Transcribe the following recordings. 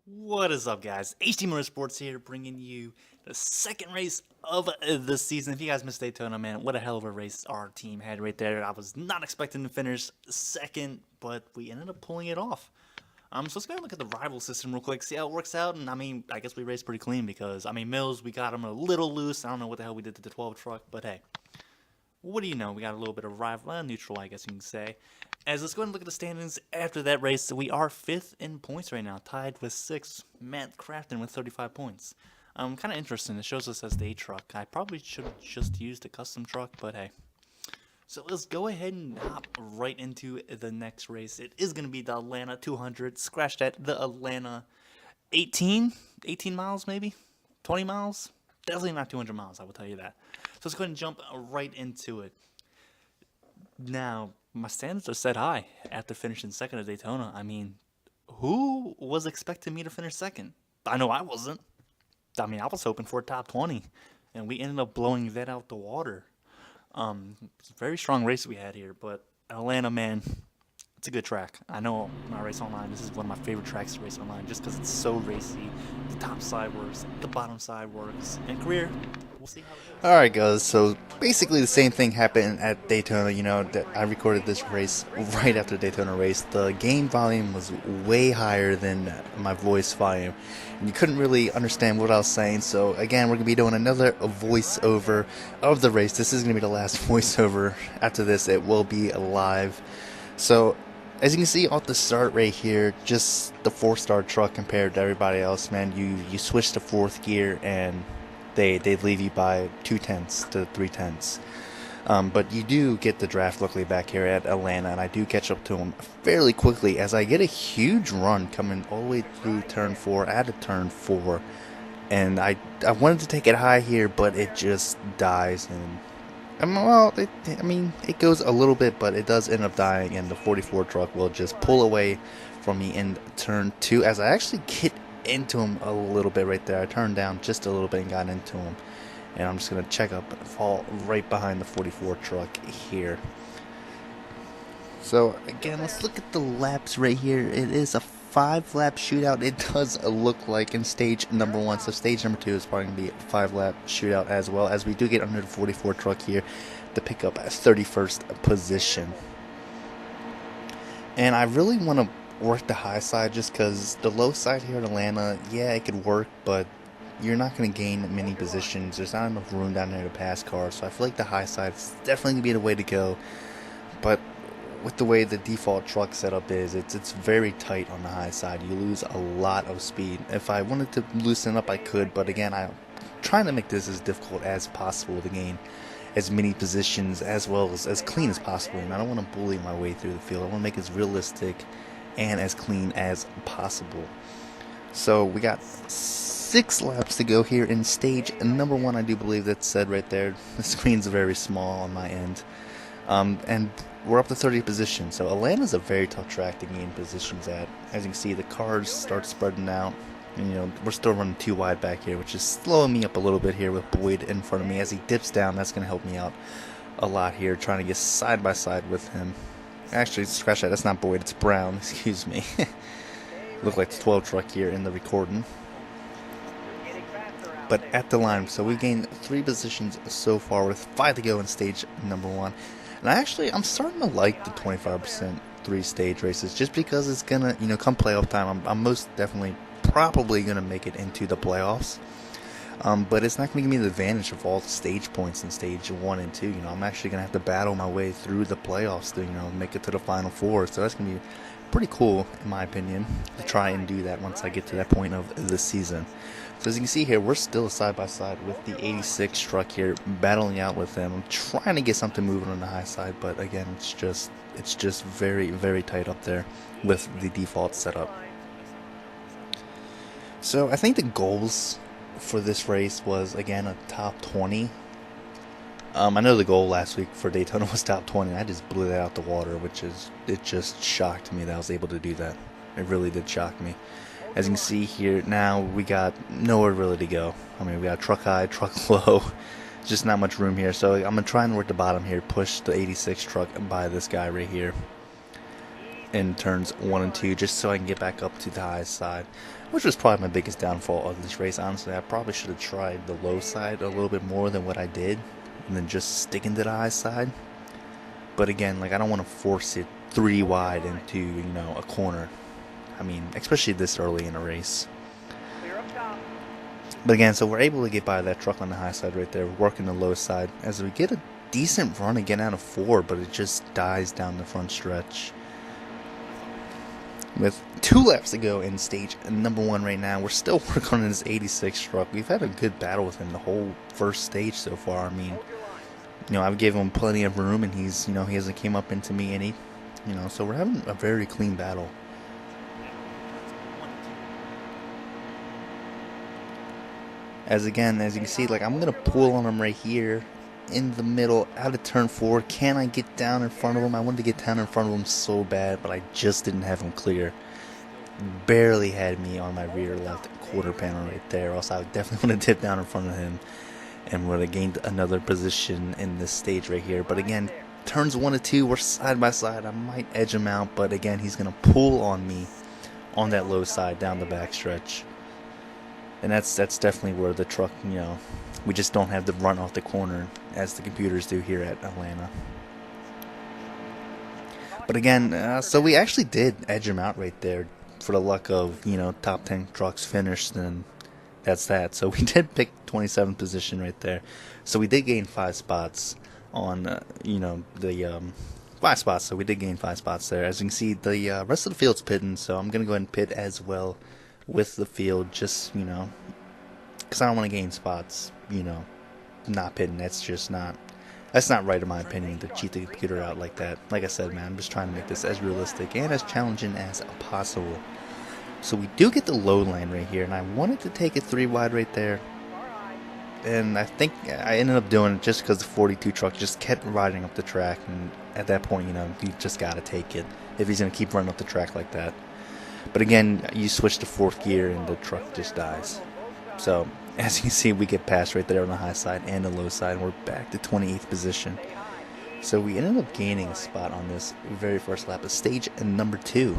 What is up, guys? HD Motorsports here, bringing you the second race of the season. If you guys missed Daytona, man, what a hell of a race our team had right there. I was not expecting to finish second, but we ended up pulling it off. So let's go and look at the rival system real quick, see how it works out. And I guess we raced pretty clean because, Mills, we got him a little loose. I don't know what the hell we did to the 12 truck, but hey, what do you know? We got a little bit of rival, neutral, I guess you can say. As let's go ahead and look at the standings after that race. We are fifth in points right now, tied with sixth. Matt Crafton with 35 points. Kind of interesting. It shows us as the A truck. I probably should have just used a custom truck, but hey. So let's go ahead and hop right into the next race. It is going to be the Atlanta 200. Scratch that. The Atlanta 18 miles maybe? 20 miles? Definitely not 200 miles, I will tell you that. So let's go ahead and jump right into it. Now, my standards are set high after finishing second at Daytona. Who was expecting me to finish second? I know I wasn't. I was hoping for a top 20, and we ended up blowing that out the water. It's a very strong race we had here, but Atlanta, man, it's a good track. I know when I race online, this is one of my favorite tracks to race online just because it's so racy. The top side works, the bottom side works. In career, we'll see how it goes. Alright guys, so basically the same thing happened at Daytona. That I recorded this race right after the Daytona race. The game volume was way higher than my voice volume, and you couldn't really understand what I was saying. So again, we're going to be doing another voiceover of the race. This is going to be the last voiceover. After this, it will be live. So as you can see off the start right here, just the 4-star truck compared to everybody else, man. You switch to 4th gear and they leave you by 2/10 to 3/10. But you do get the draft luckily back here at Atlanta, and I do catch up to them fairly quickly as I get a huge run coming all the way through turn 4 at a turn 4. And I wanted to take it high here, but it just dies. And it goes a little bit, but it does end up dying, and the 44 truck will just pull away from me in turn 2 as I actually get into him a little bit right there. I turned down just a little bit and got into him, and I'm just going to check up and fall right behind the 44 truck here. So again, let's look at the laps right here. It is a 5-lap shootout. It does look like in stage number 1. So stage number 2 is probably going to be a 5-lap shootout as well, as we do get under the 44 truck here to pick up a 31st position. And I really want to work the high side just because the low side here in Atlanta, yeah, it could work, but you're not going to gain many positions. There's not enough room down there to pass cars. So I feel like the high side is definitely going to be the way to go. But with the way the default truck setup is, it's very tight on the high side. You lose a lot of speed. If I wanted to loosen up, I could, but again, I'm trying to make this as difficult as possible to gain as many positions as well as clean as possible. And I don't want to bully my way through the field. I want to make it as realistic and as clean as possible. So we got 6 laps to go here in stage number 1. I do believe that's said right there. The screen's very small on my end. And we're up to 30th position. So Atlanta's a very tough track to gain positions at. As you can see, the cars start spreading out. And, we're still running too wide back here, which is slowing me up a little bit here with Boyd in front of me. As he dips down, that's going to help me out a lot here, trying to get side by side with him. Actually, scratch that. That's not Boyd. It's Brown. Excuse me. Look like the 12 truck here in the recording. But at the line, so we've gained 3 positions so far with 5 to go in stage number 1. And I'm starting to like the 25% 3-stage races just because it's gonna, come playoff time, I'm most definitely probably gonna make it into the playoffs. But it's not gonna give me the advantage of all the stage points in stage 1 and 2. I'm actually gonna have to battle my way through the playoffs to, make it to the final 4. So that's gonna be pretty cool, in my opinion, to try and do that once I get to that point of the season. So as you can see here, we're still side by side with the 86 truck here, battling out with them. I'm trying to get something moving on the high side, but again, it's just very, very tight up there with the default setup. So I think the goals for this race was, again, a top 20. I know the goal last week for Daytona was top 20. I just blew that out the water, it just shocked me that I was able to do that. It really did shock me. As you can see here, now we got nowhere really to go. We got truck high, truck low. Just not much room here. So I'm going to try and work the bottom here, push the 86 truck by this guy right here. in turns 1 and 2 just so I can get back up to the high side, which was probably my biggest downfall of this race. Honestly, I probably should have tried the low side a little bit more than what I did, and then just sticking to the high side. But again, like, I don't want to force it 3 wide into, you know, a corner. I mean, especially this early in a race. But again, so we're able to get by that truck on the high side right there, working the low side as we get a decent run again out of 4, but it just dies down the front stretch. With 2 laps to go in stage number 1 right now, we're still working on this 86 truck. We've had a good battle with him the whole first stage so far. I mean, you know, I've given him plenty of room, and he's, you know, he hasn't came up into me any, you know, so we're having a very clean battle. As again, as you can see, like, I'm gonna pull on him right here in the middle out of turn 4. Can I get down in front of him? I wanted to get down in front of him so bad, but I just didn't have him clear. Barely had me on my rear left quarter panel right there, or else I would definitely want to dip down in front of him and would have gained another position in this stage right here. But again, turns 1 and 2, we're side by side. I might edge him out, but again, he's gonna pull on me on that low side down the back stretch. And that's definitely where the truck, you know, we just don't have the run off the corner as the computers do here at Atlanta. But again, so we actually did edge him out right there for the luck of, you know, top 10 trucks finished, and that's that. So we did pick 27th position right there. So we did gain 5 spots on, you know, the 5 spots. So we did gain 5 spots there. As you can see, the rest of the field's pitting, so I'm going to go ahead and pit as well with the field, just, you know, because I don't want to gain spots, you know, not pitting. That's not right in my opinion, to cheat the computer out like that. Like I said, man, I'm just trying to make this as realistic and as challenging as possible. So we do get the low line right here, and I wanted to take it 3 wide right there, and I think I ended up doing it just because the 42 truck just kept riding up the track, and at that point, you know, you just got to take it if he's going to keep running up the track like that. But again, you switch to 4th gear and the truck just dies. So, as you can see, we get passed right there on the high side and the low side, and we're back to 28th position. So we ended up gaining a spot on this very first lap of stage number 2.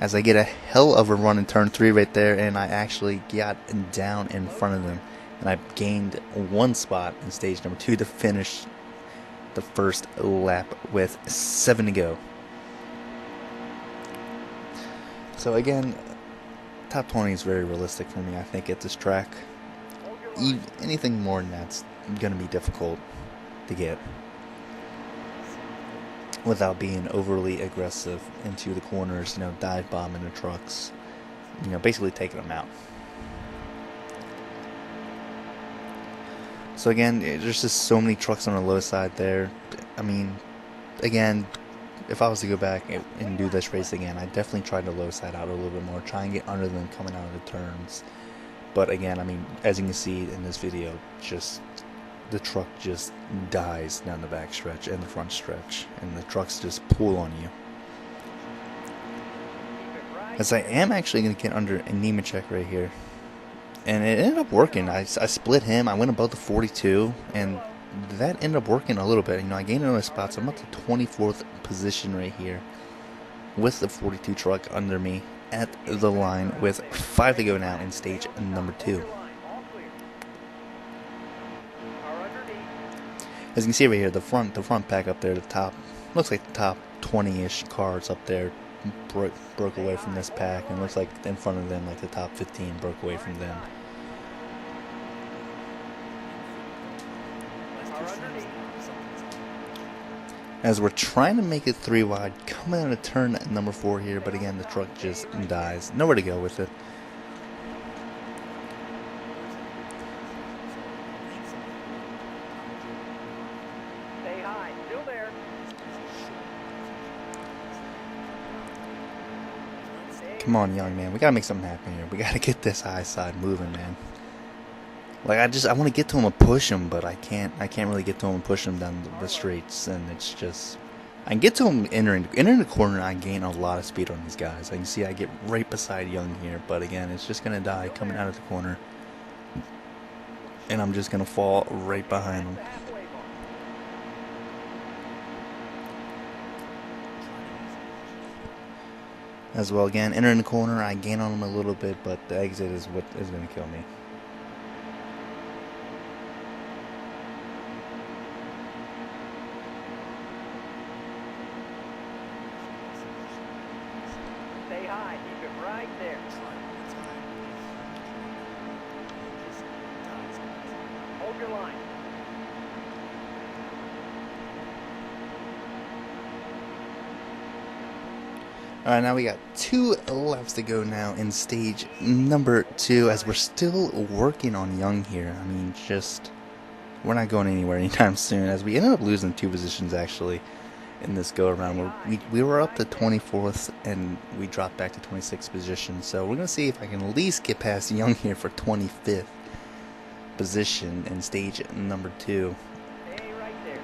As I get a hell of a run in turn 3 right there, and I actually got down in front of them. And I gained 1 spot in stage number 2 to finish the first lap with 7 to go. So again, top 20 is very realistic for me, I think, at this track. Anything more than that's going to be difficult to get without being overly aggressive into the corners, you know, dive bombing the trucks, you know, basically taking them out. So again, there's just so many trucks on the low side there. I mean, again, if I was to go back and do this race again, I'd definitely try the low side out a little bit more, try and get under them coming out of the turns. But again, I mean, as you can see in this video, just the truck just dies down the back stretch and the front stretch, and the trucks just pull on you. As I am actually going to get under a Nemechek right here, and it ended up working. I split him, I went above the 42, and that ended up working a little bit. You know, I gained another spot, so I'm up to 24th position right here with the 42 truck under me at the line with 5 to go now in stage number 2. As you can see right here, the front pack up there, the top, looks like the top 20-ish cars up there broke away from this pack, and it looks like in front of them, like the top 15 broke away from them. As we're trying to make it 3 wide, coming out of turn number 4 here, but again, the truck just dies. Nowhere to go with it. Stay high, still there. Come on, young man. We gotta make something happen here. We gotta get this high side moving, man. Like, I want to get to him and push him, but I can't really get to him and push him down the straights, and it's just, I can get to him entering the corner, and I gain a lot of speed on these guys. I can see I get right beside Young here, but again, it's just gonna die coming out of the corner, and I'm just gonna fall right behind him. As well, again, entering the corner, I gain on him a little bit, but the exit is what is going to kill me. Stay high. Keep it right there. Hold your line. Alright, now we got 2 laps to go now in stage number 2, as we're still working on Young here. I mean, we're not going anywhere anytime soon, as we ended up losing 2 positions actually in this go around. We were up to 24th and we dropped back to 26th position, so we're going to see if I can at least get past Young here for 25th position in stage number 2. Stay right there.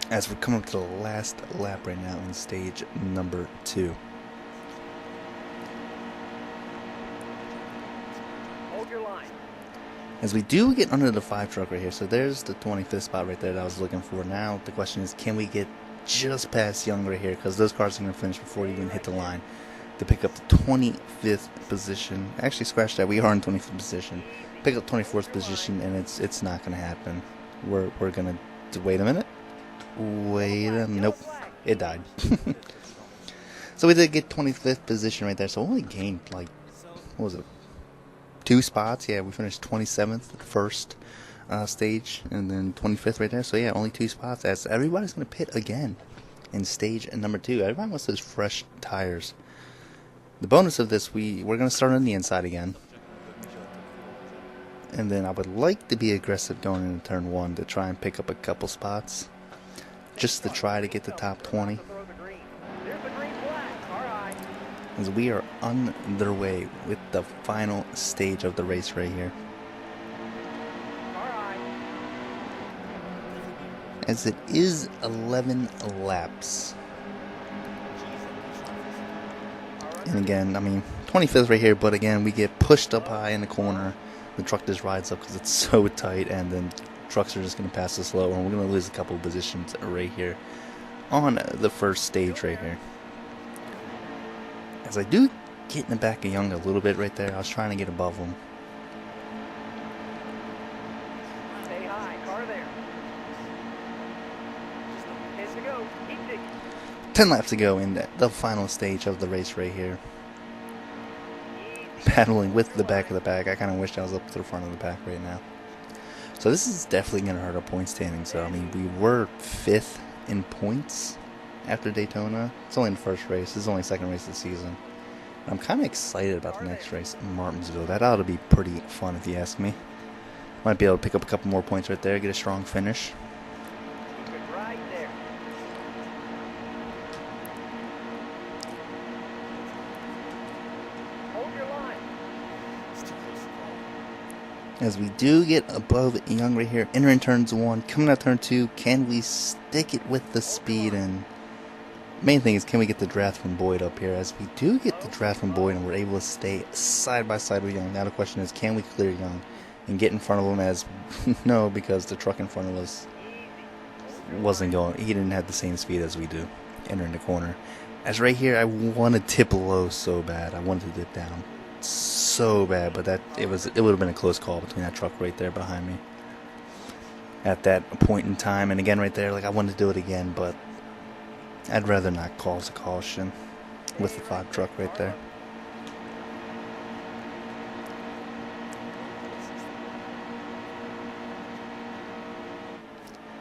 As we're coming up to the last lap right now in stage number 2. Hold your line. As we do get under the 5 truck right here, so there's the 25th spot right there that I was looking for. Now the question is, can we get just past Young right here, because those cars are going to finish before you even hit the line to pick up the 25th position. Actually, scratch that, we are in 25th position. Pick up 24th position, and it's not going to happen. We're going to wait a minute. Nope, it died. So we did get 25th position right there, so we only gained like, what was it, 2 spots? Yeah, we finished 27th first stage, and then 25th right there. So yeah, only 2 spots, as everybody's going to pit again in stage number 2. Everybody wants those fresh tires. The bonus of this, we're going to start on the inside again, and then I would like to be aggressive going into turn 1 to try and pick up a couple spots, just to try to get the top 20, Throw the green. There's the green flag. Car high. as we are underway with the final stage of the race right here. Car high. As it is 11 laps. And again, I mean, 25th right here, but again, we get pushed up high in the corner. The truck just rides up because it's so tight, and then trucks are just going to pass us slow, and we're going to lose a couple of positions right here on the first stage right here. As I do get in the back of Young a little bit right there, I was trying to get above him. Stay high. Car there. 10 to go. Keep digging. 10 laps to go in the final stage of the race right here. Battling with the back of the pack. I kind of wish I was up to the front of the pack right now. So this is definitely going to hurt our point standing. So, I mean, we were 5th in points after Daytona. It's only the first race. This is only the second race of the season. I'm kind of excited about the next race in Martinsville. That ought to be pretty fun if you ask me. Might be able to pick up a couple more points right there, get a strong finish. Keep it right there. Hold your line. As we do get above Young right here, entering turns 1, coming out turn 2, can we stick it with the speed? And main thing is, can we get the draft from Boyd up here? As we do get the draft from Boyd and we're able to stay side by side with Young. Now the question is, can we clear Young and get in front of him? As no, because the truck in front of us wasn't going. He didn't have the same speed as we do entering the corner. As right here, I want to tip low so bad. I wanted to dip down so bad, but it would have been a close call between that truck right there behind me at that point in time. And again right there, like, I wanted to do it again, but I'd rather not cause a caution with the 5 truck right there.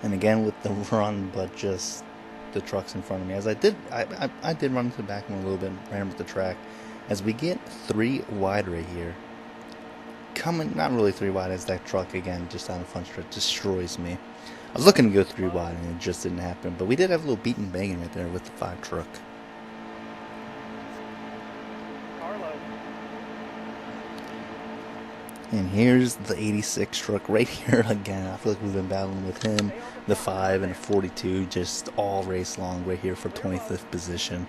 And again with the run, but just the trucks in front of me. As I did run into the back of him a little bit, ran with the track. As we get 3 wide right here, coming, not really 3 wide, as that truck again just down the front stretch destroys me. I was looking to go 3 wide and it just didn't happen, but we did have a little beating banging right there with the 5 truck. Carlo. And here's the 86 truck right here again. I feel like we've been battling with him, the 5 and the 42, just all race long right here for 25th position.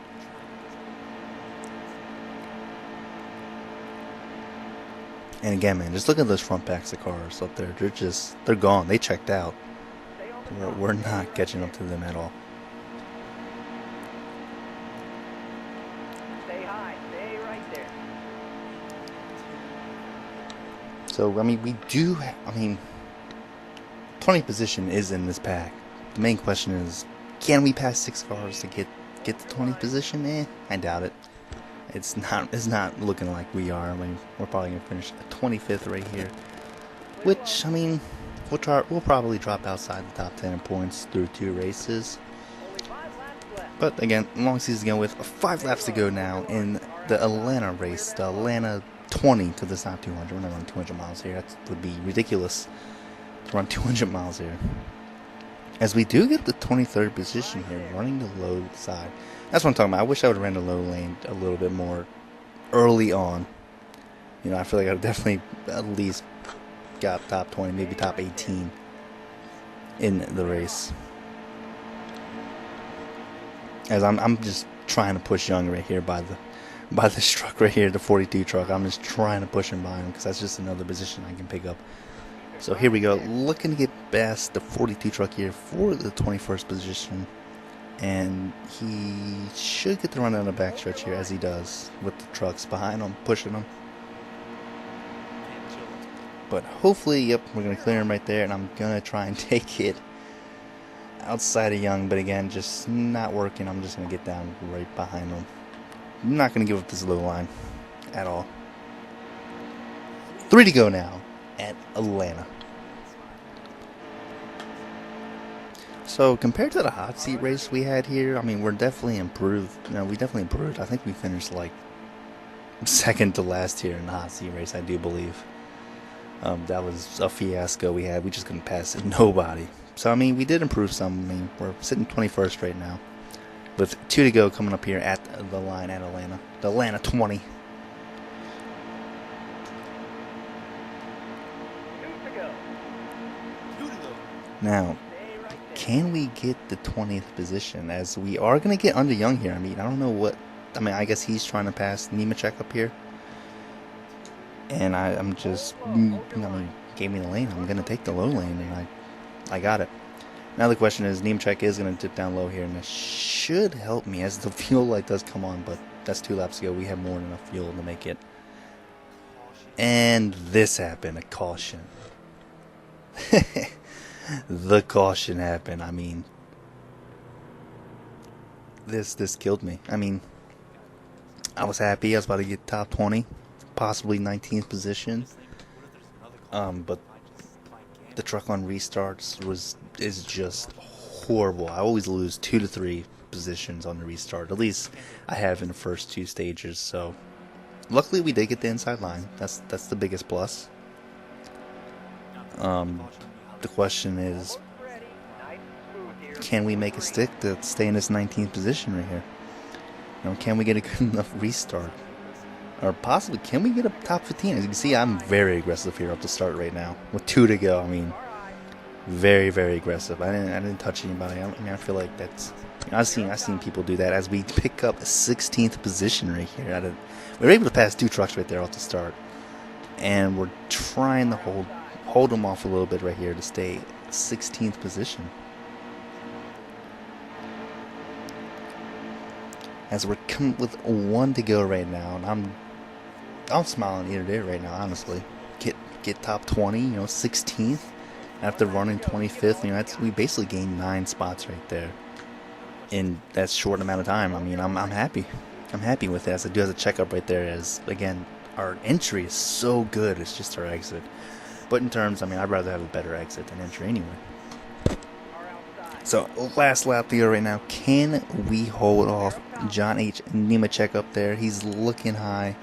And again, man, just look at those front packs of cars up there. They're gone. They checked out. We're not catching up to them at all. Stay high. So, I mean, we do, I mean, 20th position is in this pack. The main question is, can we pass 6 cars to get the 20th position? I doubt it. It's not looking like we are. I mean, we're probably going to finish 25th right here. Which, I mean, we'll probably drop outside the top 10 in points through 2 races. Only 5 laps left. But again, long season again with 5 laps to go now in the Atlanta race. The Atlanta 20, because it's not 200. We're not running 200 miles here. That would be ridiculous to run 200 miles here. As we do get the 23rd position here, running the low side. That's what I'm talking about. I wish I would have ran the low lane a little bit more early on. You know, I feel like I definitely at least got top 20, maybe top 18 in the race. As I'm just trying to push Young right here by this truck right here, the 42 truck. I'm just trying to push him by him because that's just another position I can pick up. So here we go, looking to get past the 42 truck here for the 21st position. And he should get the run down the backstretch here, as he does, with the trucks behind him, pushing him. But hopefully, yep, we're going to clear him right there, and I'm going to try and take it outside of Young. But again, just not working. I'm just going to get down right behind him. I'm not going to give up this low line at all. 3 to go now at Atlanta. So compared to the hot seat race we had here, I mean, we're definitely improved. You know, we definitely improved. I think we finished like second to last here in the hot seat race, I do believe. That was a fiasco we had. We just couldn't pass nobody. So I mean, we did improve some. I mean, we're sitting 21st right now, with 2 to go coming up here at the line at Atlanta. The Atlanta 20. 2 to go. Now, Stay right there. can we get the 20th position? As we are going to get under Young here. I mean, I don't know what. I mean, I guess he's trying to pass Nemechek up here. And I'm just, I mean, gave me the lane. I'm going to take the low lane, and I got it. Now the question is, Nemechek is going to dip down low here, and this should help me as the fuel light does come on, but that's 2 laps to go. We have more than enough fuel to make it. And this happened, a caution. The caution happened. I mean, this killed me. I mean, I was happy. I was about to get top 20, possibly 19th position. But the truck on restarts is just horrible. I always lose 2 to 3 positions on the restart. At least I have in the first 2 stages. So luckily we did get the inside line. That's the biggest plus. The question is, Ready. Nice and smooth here. can we make a stick to stay in this 19th position right here? You know, can we get a good enough restart? Or possibly, can we get a top 15? As you can see, I'm very aggressive here up to start right now. With 2 to go, I mean, very, very aggressive. I didn't touch anybody. I mean, I feel like that's, you know, I've seen people do that as we pick up a 16th position right here. We were able to pass 2 trucks right there off the start, and we're trying to hold them off a little bit right here to stay 16th position. As we're coming with 1 to go right now, and I'm smiling ear to ear right now, honestly. Get top 20, you know, 16th after running 25th. You know, we basically gained 9 spots right there in that short amount of time. I mean, I'm happy. I'm happy with it. As I do as a checkup right there, as again, our entry is so good. It's just our exit. But in terms, I mean, I'd rather have a better exit than entry anyway. So, last lap to go right now. Can we hold off John H. Nemechek up there? He's looking high,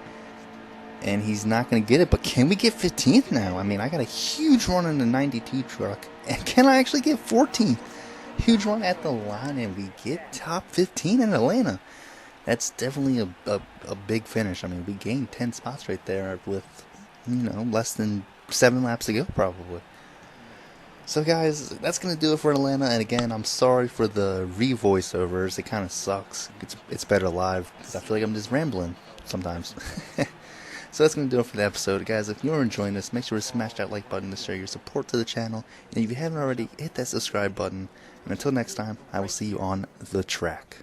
and he's not going to get it. But can we get 15th now? I mean, I got a huge run in the 92 truck. And can I actually get 14th? Huge run at the line, and we get top 15 in Atlanta. That's definitely a big finish. I mean, we gained 10 spots right there with, you know, less than 7 laps to go probably. So guys, that's going to do it for Atlanta, and again, I'm sorry for the re-voiceovers. It kind of sucks. It's better live, because I feel like I'm just rambling sometimes. So that's going to do it for the episode. Guys, if you're enjoying this, make sure to smash that like button to show your support to the channel, and if you haven't already, hit that subscribe button, and until next time, I will see you on the track.